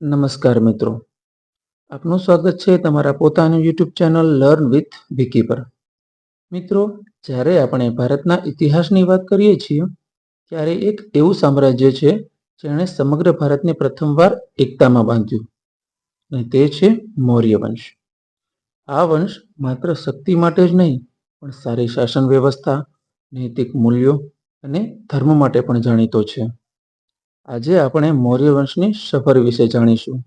નમસ્કાર મિત્રો, આપનું સ્વાગત છે તમારા પોતાનું YouTube channel learn with Vicky પર. મિત્રો, જ્યારે આપણે ભારતના ઇતિહાસની વાત કરીએ છીએ ત્યારે એક એવું સામ્રાજ્ય છે જેણે સમગ્ર ભારતને પ્રથમવાર એકતામાં બાંધ્યું, અને તે છે મૌર્ય વંશ. આ વંશ માત્ર શક્તિ માટે જ નહીં પણ સારી શાસન વ્યવસ્થા, નૈતિક મૂલ્યો અને ધર્મ માટે પણ જાણીતો છે. આજે આપણે મૌર્ય વંશની સફર વિશે જાણીશું,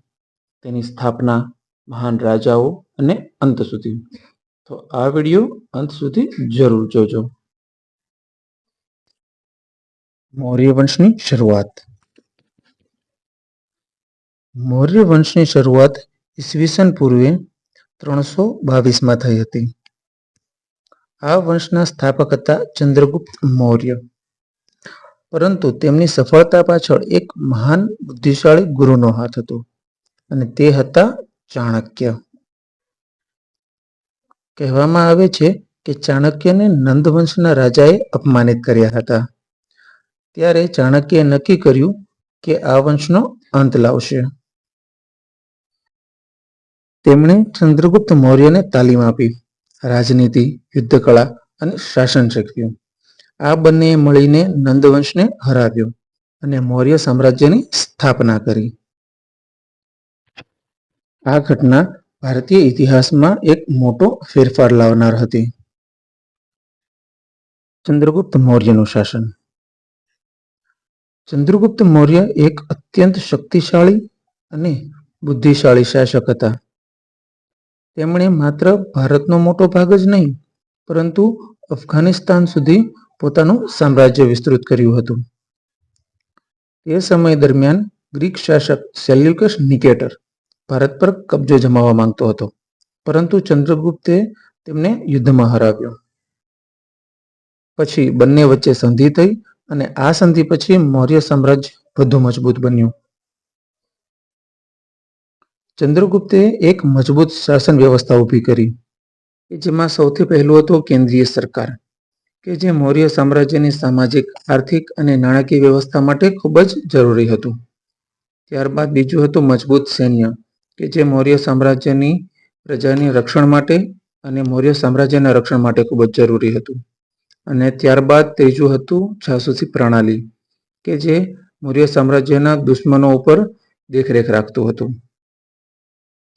તેની સ્થાપના, મહાન રાજાઓ અને અંત સુધી. તો આ વિડીયો અંત સુધી જરૂર જોજો. મૌર્ય વંશની શરૂઆત. મૌર્ય વંશની શરૂઆત ઈસવીસન પૂર્વે 322માં થઈ હતી. આ વંશના સ્થાપક હતા ચંદ્રગુપ્ત મૌર્ય. પરંતુ તેમની સફળતા પાછળ એક મહાન બુદ્ધિશાળી ગુરુનો હાથ હતો, અને તે હતા ચાણક્ય. કહેવામાં આવે છે કે ચાણક્યને નંદ વંશના રાજાએ અપમાનિત કર્યા હતા. ત્યારે ચાણક્યએ નક્કી કર્યું કે આ વંશનો અંત લાવશે. તેમણે ચંદ્રગુપ્ત મૌર્યને તાલીમ આપી, રાજનીતિ, યુદ્ધકળા અને શાસન શીખ્યું. આ બંનેએ મળીને નંદ વંશને હરાવ્યો અને મૌર્ય સામ્રાજ્યની સ્થાપના કરી. આ ઘટના ભારતીય ઇતિહાસમાં એક મોટો ફેરફાર લાવનાર હતી. ચંદ્રગુપ્ત મૌર્યનું શાસન. ચંદ્રગુપ્ત મૌર્ય એક અત્યંત શક્તિશાળી અને બુદ્ધિશાળી શાસક હતા. તેમણે માત્ર ભારતનો મોટો ભાગ જ નહીં પરંતુ અફઘાનિસ્તાન સુધી પોતાનું સામ્રાજ્ય વિસ્તૃત કર્યું હતું. તે સમય દરમિયાન ગ્રીક શાસક સેલ્યુકસ નિકેટર ભારત પર કબજો જમાવવા માંગતો હતો, પરંતુ ચંદ્રગુપ્તે તેમને યુદ્ધમાં હરાવ્યો. પછી બંને વચ્ચે સંધિ થઈ અને આ સંધિ પછી મૌર્ય સામ્રાજ્ય વધુ મજબૂત બન્યું. ચંદ્રગુપ્તે એક મજબૂત શાસન વ્યવસ્થા ઊભી કરી, કે જેમાં સૌથી પહેલું હતું કેન્દ્રીય સરકાર, કે જે મૌર્ય સામ્રાજ્યની સામાજિક, આર્થિક અને નાણાકીય વ્યવસ્થા માટે ખૂબ જ જરૂરી હતું. ત્યારબાદ બીજું હતું મજબૂત સૈન્ય, કે જે મૌર્ય સામ્રાજ્યની પ્રજાની રક્ષણ માટે અને મૌર્ય સામ્રાજ્યના રક્ષણ માટે ખૂબ જ જરૂરી હતું. અને ત્યારબાદ ત્રીજું હતું જાસૂસી પ્રણાલી, કે જે મૌર્ય સામ્રાજ્યના દુશ્મનો ઉપર દેખરેખ રાખતું હતું.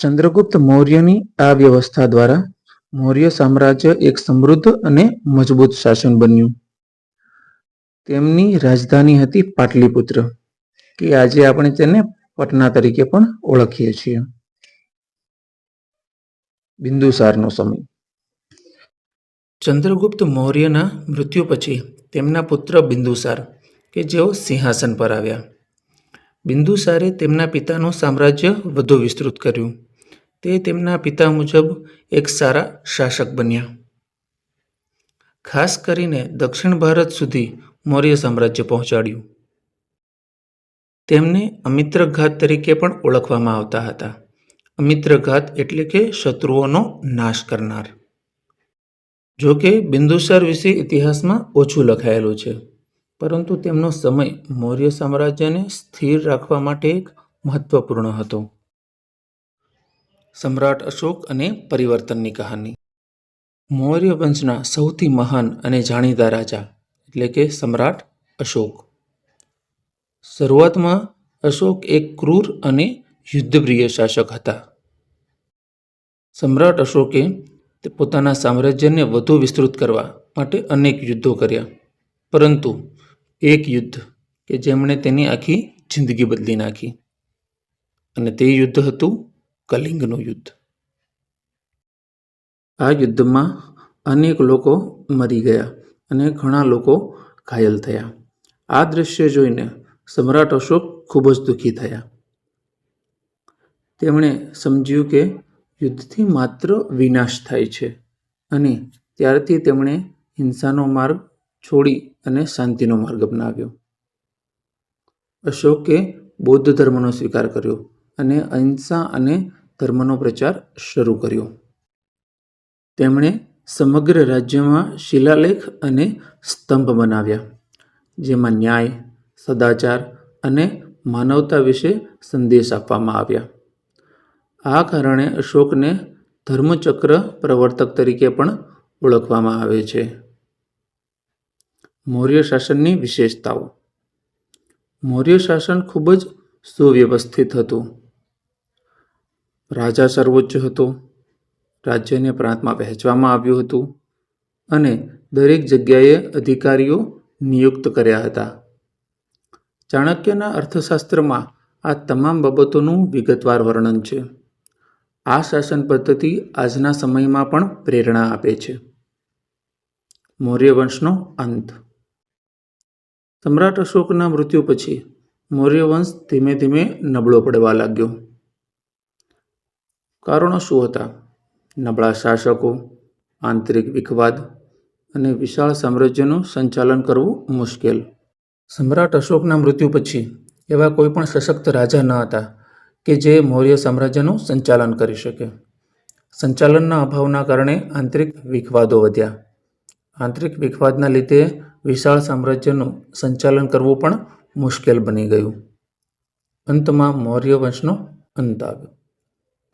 ચંદ્રગુપ્ત મૌર્યની આ વ્યવસ્થા દ્વારા મૌર્ય સામ્રાજ્ય એક સમૃદ્ધ અને મજબૂત શાસન બન્યું. તેમની રાજધાની હતી પાટલીપુત્ર, કે આજે આપણે તેને પટના તરીકે પણ ઓળખીએ છીએ. બિંદુસારનો સમય. ચંદ્રગુપ્ત મૌર્યના મૃત્યુ પછી તેમના પુત્ર બિંદુસાર, કે જેઓ સિંહાસન પર આવ્યા. બિંદુસારે તેમના પિતાનું સામ્રાજ્ય વધુ વિસ્તૃત કર્યું. તે તેમના પિતા મુજબ એક સારા શાસક બન્યા. ખાસ કરીને દક્ષિણ ભારત સુધી મૌર્ય સામ્રાજ્ય પહોંચાડ્યું. તેમને અમિત્રઘાત તરીકે પણ ઓળખવામાં આવતા હતા. અમિત્રઘાત એટલે કે શત્રુઓનો નાશ કરનાર. જો કે બિંદુસાર વિશે ઇતિહાસમાં ઓછું લખાયેલું છે, પરંતુ તેમનો સમય મૌર્ય સામ્રાજ્યને સ્થિર રાખવા માટે એક મહત્વપૂર્ણ હતો. સમ્રાટ અશોક અને પરિવર્તનની કહાની. મૌર્ય વંશના સૌથી મહાન અને જાણીતા રાજા એટલે કે સમ્રાટ અશોક. શરૂઆતમાં અશોક એક ક્રૂર અને યુદ્ધપ્રિય શાસક હતા. સમ્રાટ અશોકે પોતાના સામ્રાજ્યને વધુ વિસ્તૃત કરવા માટે અનેક યુદ્ધો કર્યા, પરંતુ એક યુદ્ધ કે જેમણે તેની આખી જિંદગી બદલી નાખી, અને તે યુદ્ધ હતું કલિંગનું યુદ્ધ. આ યુદ્ધમાં અનેક લોકો મરી ગયા અને ઘણા લોકો ઘાયલ થયા. આ દ્રશ્ય જોઈને સમ્રાટ અશોક ખૂબ જ દુઃખી થયા. તેમણે સમજ્યું કે યુદ્ધથી માત્ર વિનાશ થાય છે, અને ત્યારથી તેમણે હિંસાનો માર્ગ છોડી અને શાંતિનો માર્ગ અપનાવ્યો. અશોકે બૌદ્ધ ધર્મનો સ્વીકાર કર્યો અને અહિંસા અને ધર્મનો પ્રચાર શરૂ કર્યો. તેમણે સમગ્ર રાજ્યમાં શિલાલેખ અને સ્તંભ બનાવ્યા, જેમાં ન્યાય, સદાચાર અને માનવતા વિશે સંદેશ આપવામાં આવ્યા. આ કારણે અશોકને ધર્મચક્ર પ્રવર્તક તરીકે પણ ઓળખવામાં આવે છે. મૌર્ય શાસનની વિશેષતાઓ. મૌર્ય શાસન ખૂબ જ સુવ્યવસ્થિત હતું. રાજા સર્વોચ્ચ હતો. રાજ્યને પ્રાંતમાં વહેંચવામાં આવ્યું હતું અને દરેક જગ્યાએ અધિકારીઓ નિયુક્ત કર્યા હતા. ચાણક્યના અર્થશાસ્ત્રમાં આ તમામ બાબતોનું વિગતવાર વર્ણન છે. આ શાસન પદ્ધતિ આજના સમયમાં પણ પ્રેરણા આપે છે. મૌર્ય વંશનો અંત. સમ્રાટ અશોકના મૃત્યુ પછી મૌર્ય વંશ ધીમે ધીમે નબળો પડવા લાગ્યો. કારણો શું હતા? નબળા શાસકો, આંતરિક વિખવાદ અને વિશાળ સામ્રાજ્યનું સંચાલન કરવું મુશ્કેલ. સમ્રાટ અશોકના મૃત્યુ પછી એવા કોઈ પણ સશક્ત રાજા ન હતા કે જે મૌર્ય સામ્રાજ્યનું સંચાલન કરી શકે. સંચાલનના અભાવના કારણે આંતરિક વિખવાદો વધ્યા. આંતરિક વિખવાદના લીધે વિશાળ સામ્રાજ્યનું સંચાલન કરવું પણ મુશ્કેલ બની ગયું. અંતમાં મૌર્ય વંશનો અંત આવ્યો,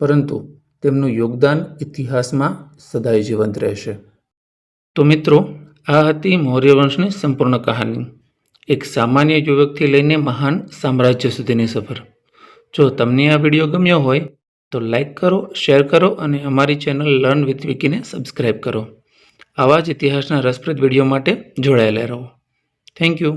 પરંતુ તેમનું યોગદાન ઇતિહાસમાં સદાય જીવંત રહેશે. તો મિત્રો, આ હતી મૌર્ય વંશની સંપૂર્ણ કહાની. એક સામાન્ય યુવકથી લઈને મહાન સામ્રાજ્ય સુધીની સફર. જો તમને આ વિડીયો ગમ્યો હોય તો લાઈક કરો, શેર કરો અને અમારી ચેનલ લર્ન વિથ વિકીને સબસ્ક્રાઈબ કરો. આવા જ ઇતિહાસના રસપ્રદ વિડીયો માટે જોડાયેલા રહો. Thank you.